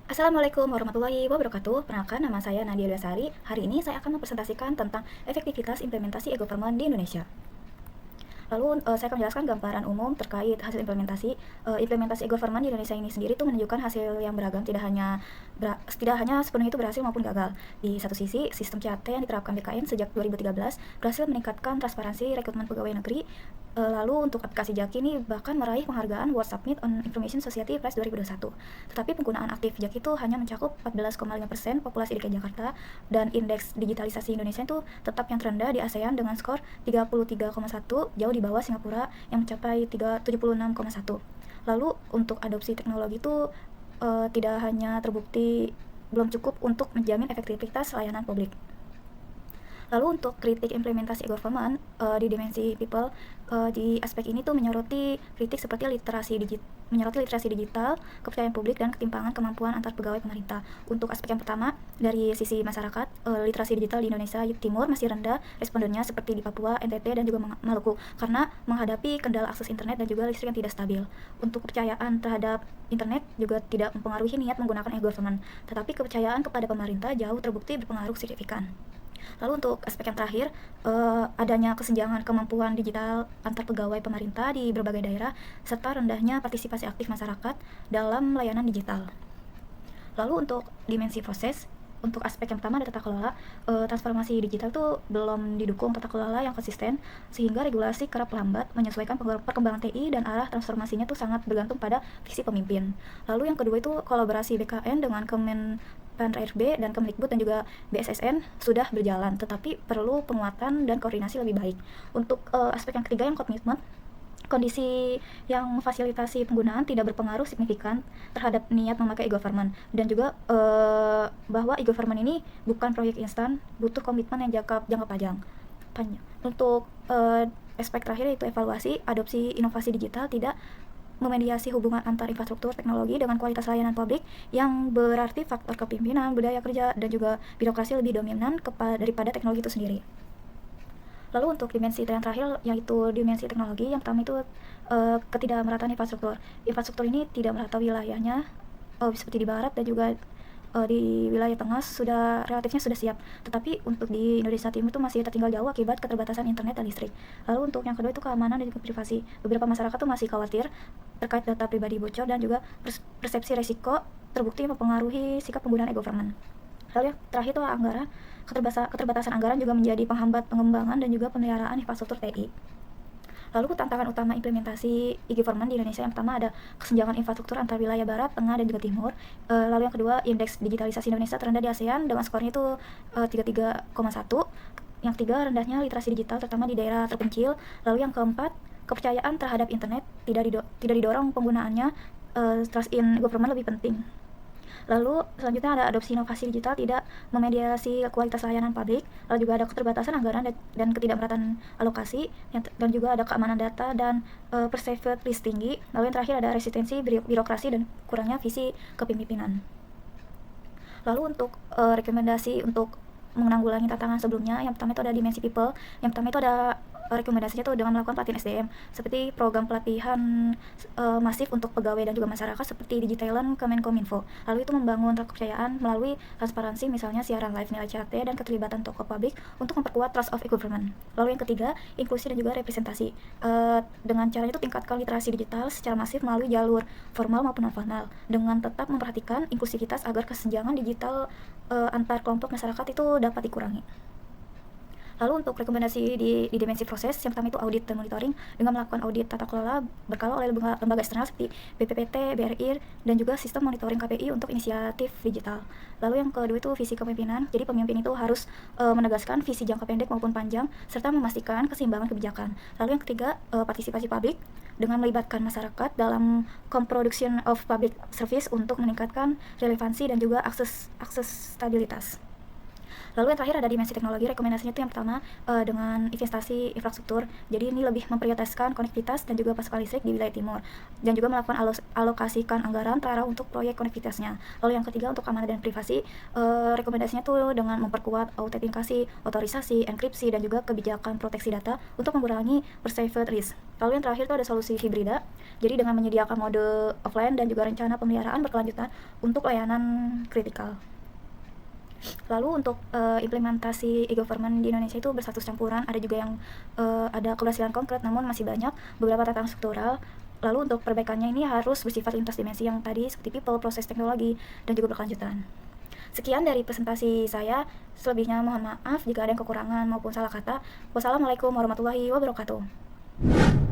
Assalamualaikum warahmatullahi wabarakatuh. Perkenalkan, nama saya Nadia Dasari. Hari ini saya akan mempresentasikan tentang efektivitas implementasi e-government di Indonesia. Lalu saya akan menjelaskan gambaran umum terkait hasil implementasi. Implementasi e-government di Indonesia ini sendiri itu menunjukkan hasil yang beragam, tidak hanya sepenuhnya itu berhasil maupun gagal. Di satu sisi, sistem CAT yang diterapkan BKN sejak 2013 berhasil meningkatkan transparansi rekrutmen pegawai negeri. Lalu untuk aplikasi JAKI ini bahkan meraih penghargaan World Summit on Information Society Prize 2021. Tetapi penggunaan aktif JAKI itu hanya mencakup 14,5% populasi DKI Jakarta, dan indeks digitalisasi Indonesia itu tetap yang terendah di ASEAN dengan skor 33,1, jauh di bawah Singapura yang mencapai 76,1. Lalu untuk adopsi teknologi itu tidak hanya terbukti belum cukup untuk menjamin efektivitas layanan publik. Lalu untuk kritik implementasi e-government di dimensi people, di aspek ini tuh menyoroti literasi digital, kepercayaan publik, dan ketimpangan kemampuan antar pegawai pemerintah. Untuk aspek yang pertama, dari sisi masyarakat, literasi digital di Indonesia Timur masih rendah respondennya seperti di Papua, NTT, dan juga Maluku karena menghadapi kendala akses internet dan juga listrik yang tidak stabil. Untuk kepercayaan terhadap internet juga tidak mempengaruhi niat menggunakan e-government, tetapi kepercayaan kepada pemerintah jauh terbukti berpengaruh signifikan. Lalu untuk aspek yang terakhir, adanya kesenjangan kemampuan digital antar pegawai pemerintah di berbagai daerah, serta rendahnya partisipasi aktif masyarakat dalam layanan digital. Lalu untuk dimensi proses, untuk aspek yang pertama ada tata kelola. Transformasi digital tuh belum didukung tata kelola yang konsisten, sehingga regulasi kerap lambat menyesuaikan perkembangan TI, dan arah transformasinya tuh sangat bergantung pada visi pemimpin. Lalu yang kedua itu kolaborasi BKN dengan Kemenpan-RB dan Kemdikbud dan juga BSSN sudah berjalan, tetapi perlu penguatan dan koordinasi lebih baik. Untuk aspek yang ketiga yang komitmen, kondisi yang memfasilitasi penggunaan tidak berpengaruh signifikan terhadap niat memakai e-government, dan juga bahwa e-government ini bukan proyek instan, butuh komitmen yang jangka panjang. Untuk aspek terakhir yaitu evaluasi, adopsi inovasi digital tidak memediasi hubungan antar infrastruktur teknologi dengan kualitas layanan publik, yang berarti faktor kepemimpinan, budaya kerja, dan juga birokrasi lebih dominan daripada teknologi itu sendiri. Lalu untuk dimensi yang terakhir yaitu dimensi teknologi, yang pertama itu ketidakmerataan infrastruktur. Infrastruktur ini tidak merata wilayahnya, seperti di barat dan juga di wilayah tengah relatifnya sudah siap, tetapi untuk di Indonesia Timur itu masih tertinggal jauh akibat keterbatasan internet dan listrik. Lalu untuk yang kedua itu keamanan dan juga privasi. Beberapa masyarakat tuh masih khawatir terkait data pribadi bocor, dan juga persepsi resiko terbukti mempengaruhi sikap penggunaan e-government. Lalu yang terakhir itu anggaran. Keterbatasan anggaran juga menjadi penghambat pengembangan dan juga pemeliharaan infrastruktur TI. Lalu tantangan utama implementasi e-government di Indonesia, yang pertama ada kesenjangan infrastruktur antar wilayah barat, tengah, dan juga timur. Lalu yang kedua, indeks digitalisasi Indonesia terendah di ASEAN dengan skornya itu 33,1. Yang ketiga, rendahnya literasi digital terutama di daerah terpencil. Lalu yang keempat, kepercayaan terhadap internet tidak didorong penggunaannya. Trust in government lebih penting. Lalu selanjutnya ada adopsi inovasi digital tidak memediasi kualitas layanan publik. Lalu juga ada keterbatasan anggaran dan ketidakmerataan alokasi, dan juga ada keamanan data dan perceived risk tinggi. Lalu yang terakhir ada resistensi birokrasi dan kurangnya visi kepemimpinan. Lalu untuk rekomendasi untuk menanggulangi tantangan sebelumnya, yang pertama itu ada dimensi people. Yang pertama itu ada rekomendasinya tuh dengan melakukan pelatihan SDM seperti program pelatihan masif untuk pegawai dan juga masyarakat seperti Digitalent Kemenkominfo. Lalu itu membangun kepercayaan melalui transparansi, misalnya siaran live nilai CAT dan keterlibatan tokoh publik untuk memperkuat trust of e-government. Lalu yang ketiga, inklusi dan juga representasi. Dengan caranya itu tingkatkan literasi digital secara masif melalui jalur formal maupun non formal, dengan tetap memperhatikan inklusivitas agar kesenjangan digital antar kelompok masyarakat itu dapat dikurangi. Lalu untuk rekomendasi di dimensi proses, yang pertama itu audit dan monitoring dengan melakukan audit tata kelola berkala oleh lembaga eksternal seperti BPPT, BRI, dan juga sistem monitoring KPI untuk inisiatif digital. Lalu yang kedua itu visi kepemimpinan. Jadi pemimpin itu harus menegaskan visi jangka pendek maupun panjang serta memastikan keseimbangan kebijakan. Lalu yang ketiga, partisipasi publik dengan melibatkan masyarakat dalam co-production of public service untuk meningkatkan relevansi dan juga akses stabilitas. Lalu yang terakhir ada dimensi teknologi. Rekomendasinya itu yang pertama dengan investasi infrastruktur. Jadi ini lebih memprioritaskan konektivitas dan juga pasokan listrik di wilayah timur, dan juga melakukan alokasikan anggaran terarah untuk proyek konektivitasnya. Lalu yang ketiga untuk keamanan dan privasi, rekomendasinya tuh dengan memperkuat autentikasi, otorisasi, enkripsi, dan juga kebijakan proteksi data untuk mengurangi perceived risk. Lalu yang terakhir itu ada solusi hibrida. Jadi dengan menyediakan mode offline dan juga rencana pemeliharaan berkelanjutan untuk layanan kritikal. Lalu untuk implementasi e-government di Indonesia itu berstatus campuran, ada juga yang ada keberhasilan konkret namun masih banyak beberapa tantangan struktural. Lalu untuk perbaikannya ini harus bersifat lintas dimensi yang tadi seperti people, proses teknologi, dan juga berkelanjutan. Sekian dari presentasi saya, selebihnya mohon maaf jika ada yang kekurangan maupun salah kata. Wassalamualaikum warahmatullahi wabarakatuh.